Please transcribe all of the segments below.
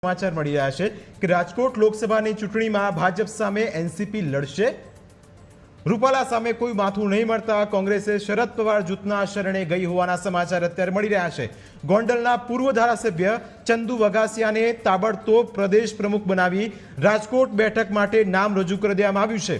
સમાચાર મળી રહ્યા છે કે રાજકોટ લોકસભાની ચૂંટણીમાં ભાજપ સામે એનસીપી લડશે. રૂપાલા સામે કોઈ માથું નહીં મળતા કોંગ્રેસે શરદ પવાર જૂથના શરણે ગઈ હોવાના સમાચાર અત્યારે મળી રહ્યા છે. ગોંડલના પૂર્વ ધારાસભ્ય ચંદુ વગાસિયાને તાબડતોબ પ્રદેશ પ્રમુખ બનાવી રાજકોટ બેઠક માટે નામ રજૂ કરી દેવામાં આવ્યું છે.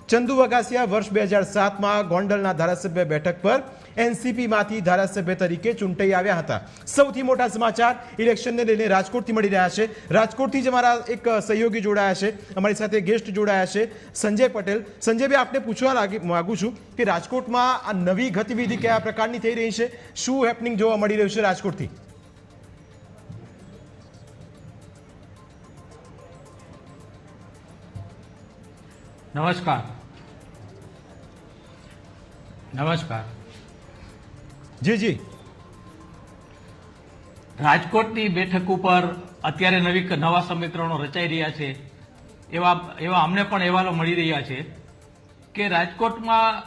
ચંદુ વગાસિયા વર્ષ 2007માં ગોંડલના ધારાસભ્ય બેઠક પર એનસીપીમાંથી ધારાસભ્ય તરીકે ચૂંટાઈ આવ્યા હતા. સૌથી મોટા સમાચાર ઇલેક્શનને લઈને રાજકોટથી મળી રહ્યા છે. રાજકોટથી જ અમારા એક સહયોગી જોડાયા છે, અમારી સાથે ગેસ્ટ જોડાયા છે સંજય પટેલ. સંજયભાઈ, આપને પૂછવા માંગુ છું કે રાજકોટમાં આ નવી ગતિવિધિ કયા પ્રકારની થઈ રહી છે, શું હેપનિંગ જોવા મળી રહ્યું છે રાજકોટથી? નમસ્કાર. જી. રાજકોટની બેઠક ઉપર અત્યારે નવા સમીકરણો રચાઈ રહ્યા છે. એવા અમને પણ અહેવાલો મળી રહ્યા છે કે રાજકોટમાં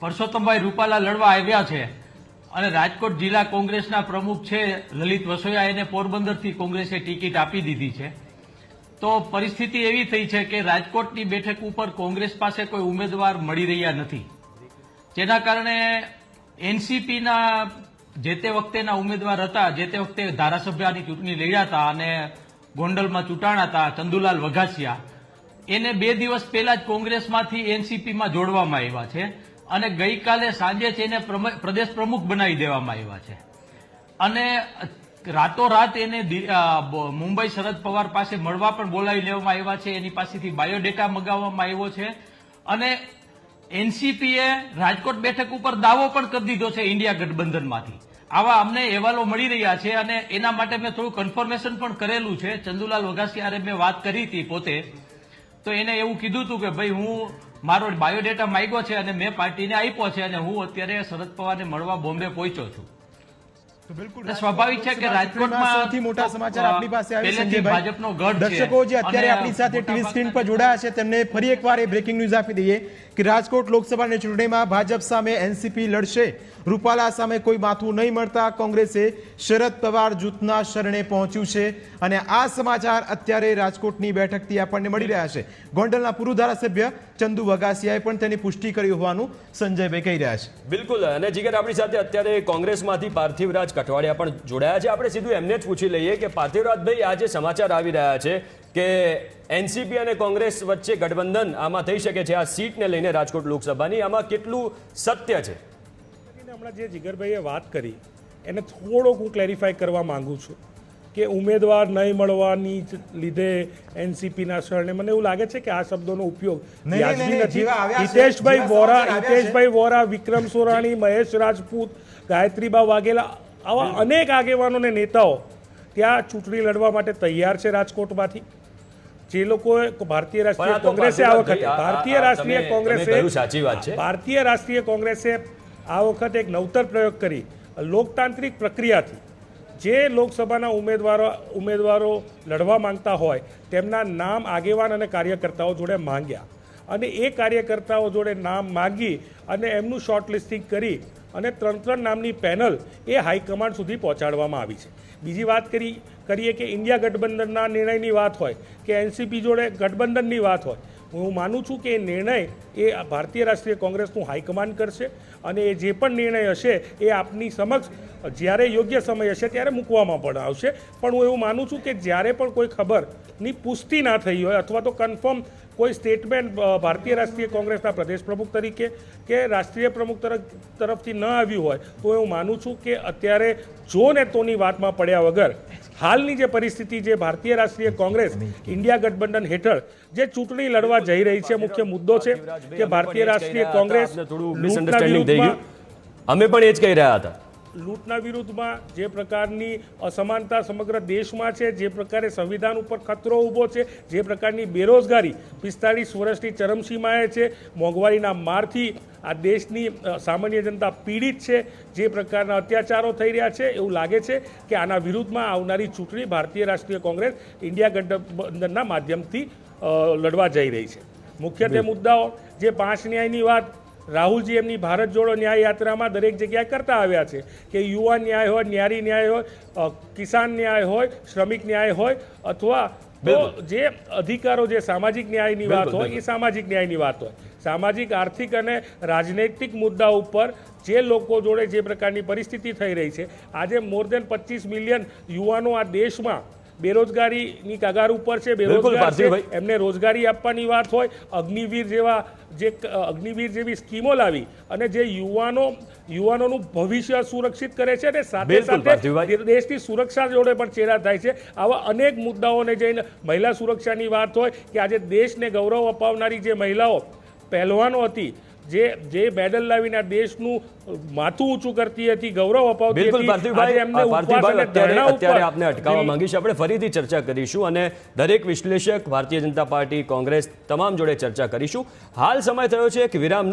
પરસોત્તમભાઈ રૂપાલા લડવા આવ્યા છે અને રાજકોટ જિલ્લા કોંગ્રેસના પ્રમુખ છે લલિત વસોયા, એને પોરબંદરથી કોંગ્રેસે ટિકિટ આપી દીધી છે. તો પરિસ્થિતિ એવી થઈ છે કે રાજકોટની બેઠક ઉપર કોંગ્રેસ પાસે કોઈ ઉમેદવાર મળી રહ્યા નથી, જેના કારણે એનસીપીના જે તે વખતેના ઉમેદવાર હતા, જે તે વખતે ધારાસભ્યની ચૂંટણી લડ્યા હતા અને ગોંડલમાં ચૂંટાણા હતા, ચંદુલાલ વઘાસિયા, એને 2 દિવસ પહેલા જ કોંગ્રેસમાંથી એનસીપીમાં જોડવામાં આવ્યા છે અને ગઈકાલે સાંજે જ એને પ્રદેશ પ્રમુખ બનાવી દેવામાં આવ્યા છે. અને રાતોરાત એને મુંબઈ શરદ પવાર પાસે મળવા પણ બોલાવી લેવામાં આવ્યા છે. એની પાસેથી બાયોડેટા મંગાવવામાં આવ્યો છે અને એનસીપીએ રાજકોટ બેઠક ઉપર દાવો પણ કરી દીધો છે ઇન્ડિયા ગઠબંધનમાંથી. આવા અમને અહેવાલો મળી રહ્યા છે અને એના માટે મેં થોડું કન્ફર્મેશન પણ કરેલું છે. ચંદુલાલ વઘાસિયારે મેં વાત કરી હતી પોતે, તો એને એવું કીધું હતું કે ભાઈ હું મારો બાયોડેટા માંગ્યો છે અને મેં પાર્ટીને આપ્યો છે અને હું અત્યારે શરદ પવારને મળવા બોમ્બે પહોંચ્યો છું. સ્વાભાવિક છે કે રાજકોટમાં સૌથી મોટા સમાચાર આપણી પાસે આવે છે. ભાજપનો ગઢ છે. દર્શકો જે અત્યારે આપણી સાથે ટીવી સ્ક્રીન પર જોડાયા છે તેમને ફરી એકવાર એ બ્રેકિંગ ન્યૂઝ આપી દઈએ કે રાજકોટ લોકસભાની ચૂંટણીમાં ભાજપ સામે એનસીપી લડશે. રૂપાલા સામે કોઈ માથું નહીં મળતા કોંગ્રેસે શરદ પવાર જૂથના શરણે પહોંચ્યું છે અને આ સમાચાર અત્યારે રાજકોટની બેઠકથી આપણને મળી રહ્યા છે. ગોંડલના પૂર્વ ધારાસભ્ય ચંદુ વગાસિયાએ પણ તેની પુષ્ટિ કરી હોવાનું સંજયભાઈ કહી રહ્યા છે. બિલકુલ. અને જીગર, આપણી સાથે અત્યારે કોંગ્રેસમાંથી પાર્થિવરાજ કઠવાડિયા પણ જોડાયા છે. આપણે સીધું એમને જ પૂછી લઈએ કે પાર્થિવરાજભાઈ, આ જે સમાચાર આવી રહ્યા છે કે એનસીપી અને કોંગ્રેસ વચ્ચે ગઠબંધન આમાં થઈ શકે છે આ સીટને લઈને રાજકોટ લોકસભાની, આમાં કેટલું સત્ય છે? હમણાં જે જીગરભાઈએ વાત કરી એને થોડોક હું ક્લેરિફાય કરવા માંગુ છું કે ઉમેદવાર નહીં મળવાની લીધે એનસીપીના શરણે, મને એવું લાગે છે કે આ શબ્દોનો ઉપયોગ વ્યાજબી નથી. હિતેશભાઈ વોરા, વિક્રમ સોરાણી, મહેશ રાજપૂત, ગાયત્રીબા વાઘેલા, આવા અનેક આગેવાનો અને નેતાઓ ત્યાં ચૂંટણી લડવા માટે તૈયાર છે રાજકોટમાંથી. જે લોકોએ ભારતીય રાષ્ટ્રીય કોંગ્રેસે આ વખતે ભારતીય રાષ્ટ્રીય કોંગ્રેસે આ વખતે એક નવતર પ્રયોગ કરી લોકતાંત્રિક પ્રક્રિયાથી જે લોકસભાના ઉમેદવારો લડવા માંગતા હોય તેમના નામ આગેવાન અને કાર્યકર્તાઓ જોડે માંગ્યા અને એ કાર્યકર્તાઓ જોડે નામ માંગી અને એમનું શોર્ટલિસ્ટિંગ કરી અને 3 નામની પેનલ એ હાઈકમાન્ડ સુધી પહોંચાડવામાં આવી છે. બીજી વાત કરીએ કે ઇન્ડિયા ગઠબંધનના નિર્ણયની વાત હોય કે એનસીપી જોડે ગઠબંધનની વાત હોય, હું માનું છું કે એ નિર્ણય એ ભારતીય રાષ્ટ્રીય કોંગ્રેસનું હાઈકમાન્ડ કરશે અને એ જે પણ નિર્ણય હશે એ આપની સમક્ષ જ્યારે યોગ્ય સમય હશે ત્યારે મૂકવામાં પણ આવશે. પણ હું એવું માનું છું કે જ્યારે પણ કોઈ ખબરની પુષ્ટિ ના થઈ હોય અથવા તો કન્ફર્મ કોઈ સ્ટેટમેન્ટ ભારતીય રાષ્ટ્રીય કોંગ્રેસના પ્રદેશ પ્રમુખ તરીકે કે રાષ્ટ્રીય પ્રમુખ તરફથી ન આવ્યું હોય તો હું માનું છું કે અત્યારે જો નેતોની વાતમાં પડ્યા વગર હાલની જે પરિસ્થિતિ, જે ભારતીય રાષ્ટ્રીય કોંગ્રેસ ઇન્ડિયા ગઠબંધન હેઠળ જે ચૂંટણી લડવા જઈ રહી છે, મુખ્ય મુદ્દો છે કે ભારતીય રાષ્ટ્રીય કોંગ્રેસ અમે પણ એ જ કહી રહ્યા હતા, લૂંટના વિરુદ્ધમાં જે પ્રકારની અસમાનતા સમગ્ર દેશમાં છે, જે પ્રકારે સંવિધાન ઉપર ખતરો ઊભો છે, જે પ્રકારની બેરોજગારી 45 વર્ષની ચરમસીમાએ છે, મોંઘવારીના મારથી આ દેશની સામાન્ય જનતા પીડિત છે, જે પ્રકારના અત્યાચારો થઈ રહ્યા છે, એવું લાગે છે કે આના વિરુદ્ધમાં આવનારી ચૂંટણી ભારતીય રાષ્ટ્રીય કોંગ્રેસ ઇન્ડિયા ગઠબંધનના માધ્યમથી લડવા જઈ રહી છે. મુખ્યત્વે મુદ્દાઓ જે 5 ન્યાયની વાત રાહુલજી એમની ભારત જોડો ન્યાય યાત્રામાં દરેક જગ્યાએ કરતા આવ્યા છે કે યુવા ન્યાય હોય, ન્યારી ન્યાય હોય, કિસાન ન્યાય હોય, શ્રમિક ન્યાય હોય, અથવા તો જે અધિકારો, જે સામાજિક ન્યાયની વાત હોય એ સામાજિક ન્યાયની વાત હોય. સામાજિક, આર્થિક અને રાજનૈતિક મુદ્દા ઉપર જે લોકો જોડે જે પ્રકારની પરિસ્થિતિ થઈ રહી છે, આજે મોર દેન 25 મિલિયન યુવાનો આ દેશમાં બેરોજગારીની કગાર ઉપર છે, બેરોજગાર છે, એમને રોજગારી આપવાની વાત હોય, અગ્નિવીર જેવી સ્કીમો લાવી અને જે યુવાનોનું ભવિષ્ય સુરક્ષિત કરે છે અને સાથે સાથે દેશની સુરક્ષા જોડે પણ ચેડા થાય છે. આવા અનેક મુદ્દાઓને જઈને મહિલા સુરક્ષાની વાત હોય કે આજે દેશને ગૌરવ અપાવનારી જે મહિલાઓ પહેલવાનો હતી, જે મેડલ લાવીને દેશનું માથું ઊંચું કરતી હતી, ગૌરવ અપાવતી હતી, અત્યારે આપને અટકાવવા માંગીશ. આપણે ફરીથી ચર્ચા કરીશું અને દરેક વિશ્લેષક, ભારતીય જનતા પાર્ટી, કોંગ્રેસ તમામ જોડે ચર્ચા કરીશું. હાલ સમય થયો છે એક વિરામનો.